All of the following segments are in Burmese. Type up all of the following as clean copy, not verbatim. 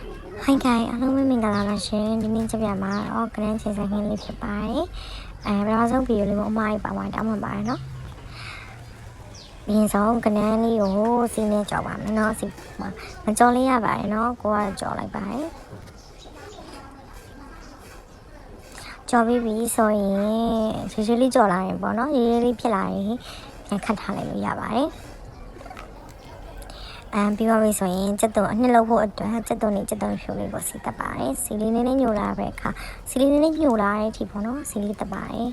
Hi guys အားလုံးပဲမင်္ဂလာပါရှင်ဒီနေ့ချက်ပြမှာတော့ကနန်းချင်းဆိုင်ခင်းလေးဖြစ်ပါတယ်ပထမဆုံးဗီဒီယိုလေးကိုအမကြီးပါဝိုင်းတောင်းမှပါတယ်နော်ဒီဆုံးကနန်းလေးကိုစီးနေကြော်ပါမယ်နော်စီမကြော်လေးရပါတယ်နော်ကိုကကြော်လိုက်ပါတယ်ကြော်ပြီးပြီဆိုရင်ရွှေရွှေလေးကြော်လာရင်ပေါ့နော်ရေးရေးလေးဖြစ်လာရင်ပြန်ခတ်ထားလိုက်လို့ရပါတယ်ပြီးပါပြီဆိုရင်စက်တုံအနှစ်လောက်ဖို့အတွက်စက်တုံနဲ့စက်တုံဖြိုလေးကိုစီတက်ပါတယ်စီလေးနည်းနည်းညိုလာပဲအခါစီလေးနည်းနည်းညိုလာတဲ့အထိပေါ့နော်စီလေးတက်ပါတယ်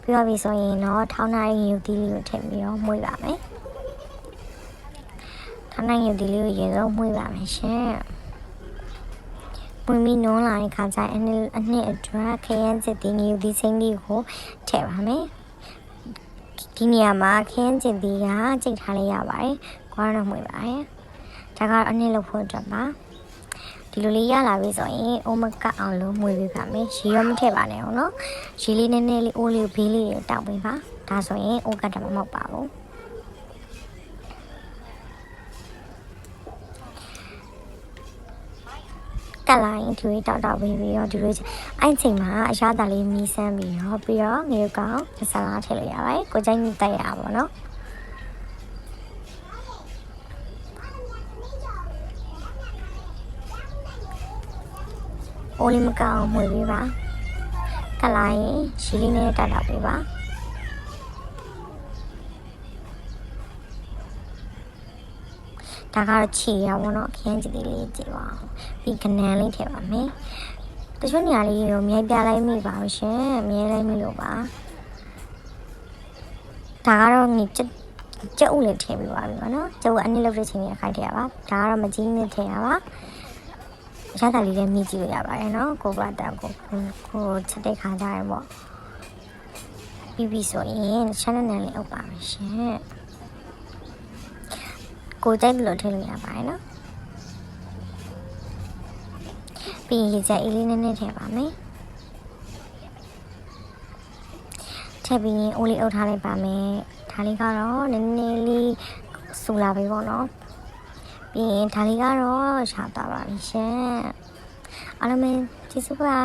ပြီးပါပြီဆိုရင်တော့ထောင်းနိုင်ယူသီးလေးကိုထည့်ပြီးတော့မှုပါမယ်ထောင်းနိုင်ယူသီးလေးကိုရေဆုံးမှုပါမယ်ရှင်ပွင့်ပြီးနုံးလာတဲ့ခါကျရင်အနှစ်အတွက်ခရမ်းစစ်သီးယူသီးစိမ့်လေးကိုထည့်ပါမယ်ဒီနေရာမှာခရမ်းစစ်သီးကကြိတ်ထားလိုက်ရပါတယ်ကွာတော့မှုပါတယ်ဒါကအနည်းလို့ဖို့အတွက်ပါဒီလိုလေးရလာပြီဆိုရင်အိုးမကအောင်လို့မှုပေးပါမယ်ရေရောမထည့်ပါနဲ့အောင်နော်ရေလေးနည်းနည်းလေးအိုးလေးဘေးလေးတောက်ပေးပါဒါဆိုရင်အိုးကတမမဟုတ်ပါဘူးကလာရင်သူတောက်ပြီးတော့ဒီလိုအဲ့ချိန်မှာအရသာလေးမီးစမ်းပြီးတော့ငရုတ်ကောင်ဆလာထည့်လို့ရပါတယ်ကိုကြိုက်မိတက်ရပါဘောနော်အိုးလေးမကောင်းမှုပေးပါကလာရင်ရှီလေးနဲ့တက်တော့ပေးပါဒါကတော့ချီရပါတော့ခင်းကြည့်လေးကြည့်ပါပြီးကနန်းလေးထည့်ပါမယ်တချို့နေရာလေးကိုမြိုက်ပြလိုက်မိပါလို့ရှင်မြဲလိုက်မိလို့ပါဒါကတော့ငါကြက်ဥလေးထည့်ပေးပါပြီနော်ကြက်ဥအနည်းလောက်တဲ့ချိန်ကြီးခိုက်ထည့်ရပါဒါကတော့မကြီးနဲ့ထည့်ရပါရတာလေးလည်းမြည်ကြည့်ရပါတယ်နော်ကိုကတက်ကိုချက်တဲ့ခါကြရင်ပေါ့ပြီးပြီဆိုရင်channel နဲ့လေးအုပ်ပါမယ်ရှင်ကိုကြိုက်လို့ထည့်လို့ရပါတယ်နော်ပြီးရင်ကြက်အေးလေးနည်းနည်းထည့်ပါမယ်ထည့်ပြီးရင်အိုးလေးအုပ်ထားလိုက်ပါမယ်ဒါလေးကတော့နည်းနည်းလေးစူလာပြီပေါ့နော်ပြီးရင်ဒါလေးကတော့ရှားသွားပါပြီရှင်အားလုံးပဲကျေးဇူးပါ